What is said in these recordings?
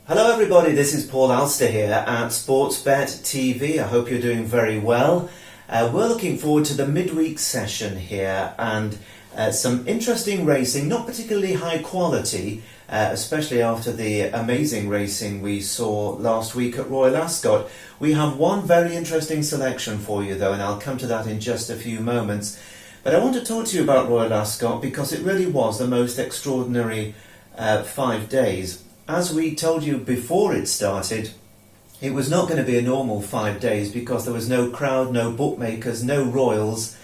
Hello everybody, this is Paul Alster here at Sportsbet TV. I hope you're doing very well. We're looking forward to the midweek session here and some interesting racing, not particularly high quality, especially after the amazing racing we saw last week at Royal Ascot. We have one very interesting selection for you though, and I'll come to that in just a few moments. But I want to talk to you about Royal Ascot because it really was the most extraordinary 5 days. As we told you before it started, it was not going to be a normal 5 days because there was no crowd, no bookmakers, no royals,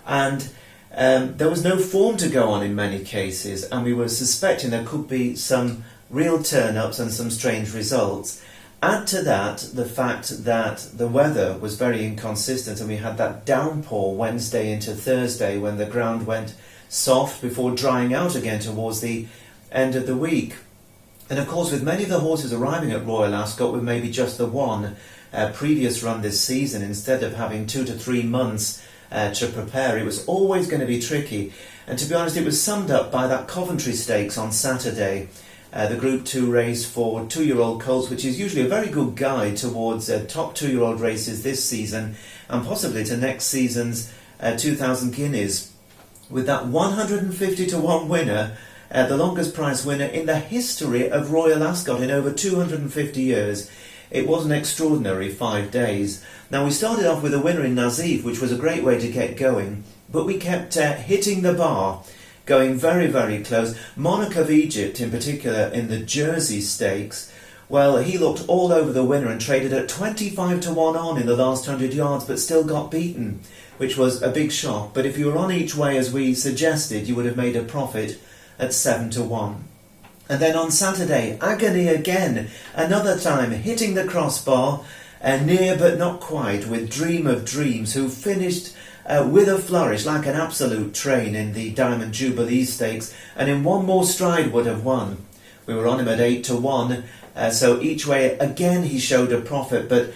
and there was no form to go on in many cases, and we were suspecting there could be some real turn-ups and some strange results. Add to that the fact that the weather was very inconsistent, and we had that downpour Wednesday into Thursday when the ground went soft before drying out again towards the end of the week. And of course, with many of the horses arriving at Royal Ascot with maybe just the one previous run this season, instead of having 2 to 3 months to prepare, it was always going to be tricky. And to be honest, it was summed up by that Coventry Stakes on Saturday, the Group 2 race for 2-year-old colts, which is usually a very good guide towards top 2-year-old races this season and possibly to next season's 2,000 guineas. With that 150 to 1 winner, the longest price winner in the history of Royal Ascot in over 250 years. It was an extraordinary 5 days. Now, we started off with a winner in Nazif, which was a great way to get going, but we kept hitting the bar, going very, very close. Monarch of Egypt, in particular, in the Jersey Stakes, well, he looked all over the winner and traded at 25 to 1 on in the last 100 yards, but still got beaten, which was a big shock. But if you were on each way, as we suggested, you would have made a profit at 7 to 1. And then on Saturday, Agony again, another time hitting the crossbar, near but not quite, with Dream of Dreams, who finished with a flourish like an absolute train in the Diamond Jubilee Stakes, and in one more stride would have won. We were on him at 8 to 1, so each way again he showed a profit, but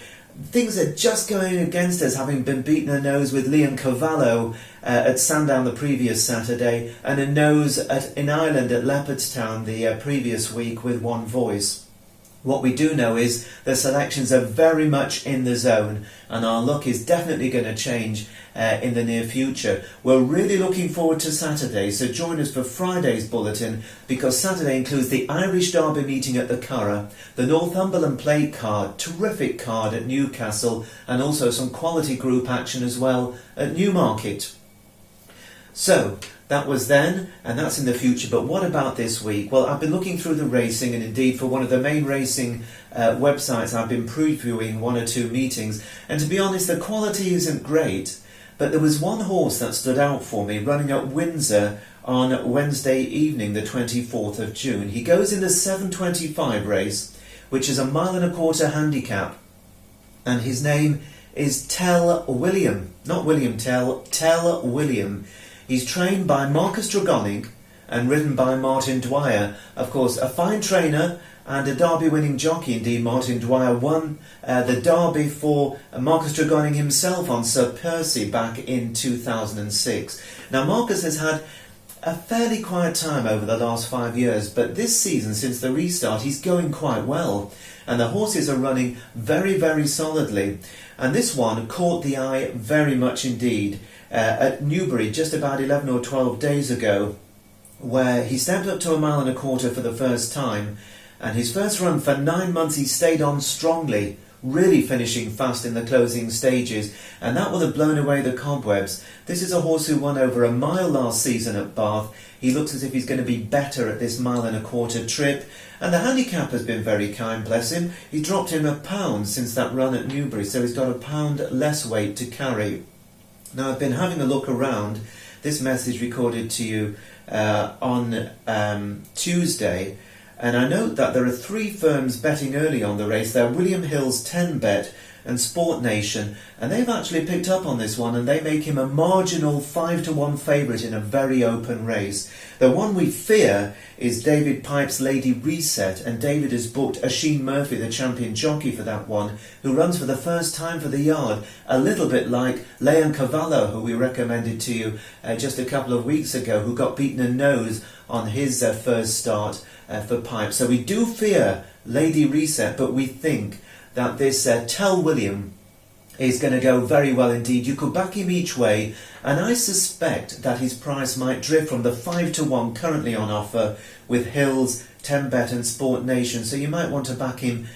things are just going against us, having been beaten a nose with Leon Cavallo at Sandown the previous Saturday, and a nose in Ireland at Leopardstown the previous week with One Voice. What we do know is the selections are very much in the zone, and our luck is definitely going to change in the near future. We're really looking forward to Saturday, so join us for Friday's bulletin, because Saturday includes the Irish Derby meeting at the Curragh, the Northumberland Plate card, terrific card at Newcastle, and also some quality group action as well at Newmarket. So, that was then, and that's in the future, but what about this week? Well, I've been looking through the racing, and indeed for one of the main racing websites I've been previewing 1 or 2 meetings, and to be honest, the quality isn't great, but there was one horse that stood out for me running at Windsor on Wednesday evening, the 24th of June. He goes in the 7:25 race, which is a 1.25 mile handicap, and his name is Tell William, not William Tell, Tell William. He's trained by Marcus Dragonic and ridden by Martin Dwyer. Of course, a fine trainer and a Derby-winning jockey. Indeed, Martin Dwyer won the Derby for Marcus Dragonic himself on Sir Percy back in 2006. Now, Marcus has had a fairly quiet time over the last 5 years, but this season, since the restart, he's going quite well. And the horses are running very, very solidly. And this one caught the eye very much indeed at Newbury just about 11 or 12 days ago, where he stepped up to 1.25 miles for the first time, and his first run for 9 months he stayed on strongly, really finishing fast in the closing stages, and that will have blown away the cobwebs. This is a horse who won over 1 mile last season at Bath. He looks as if he's going to be better at this 1.25 mile trip, and the handicap has been very kind, bless him. He dropped him £1 since that run at Newbury, so he's got £1 less weight to carry. Now, I've been having a look around. This message recorded to you on Tuesday, and I note that there are 3 firms betting early on the race. There are William Hill's 10 bet, and Sport Nation, and they've actually picked up on this one and they make him a marginal 5-1 favourite in a very open race. The one we fear is David Pipe's Lady Reset, and David has booked Oisin Murphy, the champion jockey for that one, who runs for the first time for the yard, a little bit like Leon Cavallo, who we recommended to you just a couple of weeks ago, who got beaten a nose on his first start for Pipe. So we do fear Lady Reset, but we think that this Tell William is going to go very well indeed. You could back him each way, and I suspect that his price might drift from the 5-1 currently on offer with Hills, 10Bet and Sport Nation, so you might want to back him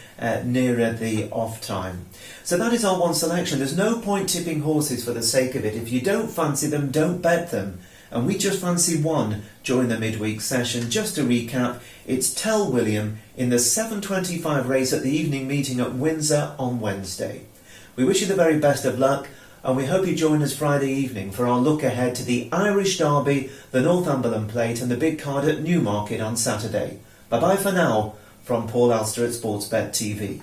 nearer the off time. So that is our one selection. There's no point tipping horses for the sake of it. If you don't fancy them, don't bet them. And we just fancy one during the midweek session. Just to recap, it's Tell William in the 7:25 race at the evening meeting at Windsor on Wednesday. We wish you the very best of luck, and we hope you join us Friday evening for our look ahead to the Irish Derby, the Northumberland Plate and the big card at Newmarket on Saturday. Bye-bye for now from Paul Alster at Sportsbet TV.